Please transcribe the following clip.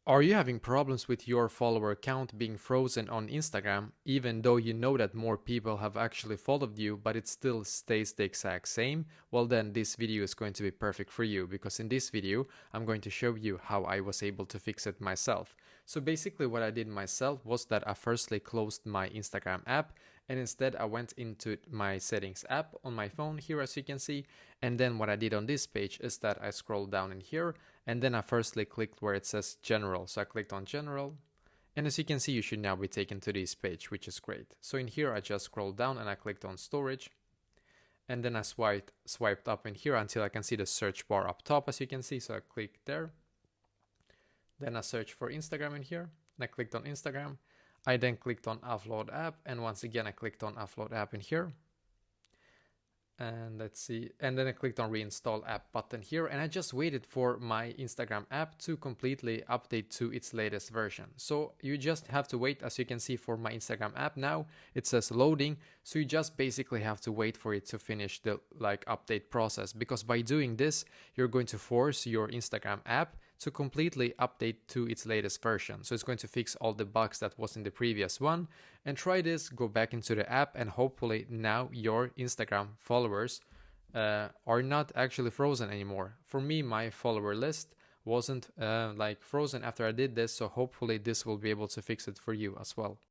Are you having problems with your follower count being frozen on Instagram, even though you know that more people have actually followed you, but it still stays the exact same? Well, then this video is going to be perfect for you, because in this video, I'm going to show you how I was able to fix it myself. So basically what I did myself was that I firstly closed my Instagram app, and instead I went into my settings app on my phone here, as you can see. And then what I did on this page is that I scrolled down in here, and then I firstly clicked where it says general. So I clicked on general, and as you can see, you should now be taken to this page, which is great. So in here I just scrolled down and I clicked on storage, and then I swiped up in here until I can see the search bar up top, as you can see. So I clicked there, then I searched for Instagram in here, and I clicked on Instagram. I then clicked on upload app, and once again I clicked on upload app in here. And let's see, and then I clicked on reinstall app button here, and I just waited for my Instagram app to completely update to its latest version. So you just have to wait. As you can see, for my Instagram app now it says loading, so you just basically have to wait for it to finish the update process, because by doing this you're going to force your Instagram app to completely update to its latest version. So it's going to fix all the bugs that was in the previous one. And try this, go back into the app, and hopefully now your Instagram followers are not actually frozen anymore. For me, my follower list wasn't frozen after I did this, so hopefully this will be able to fix it for you as well.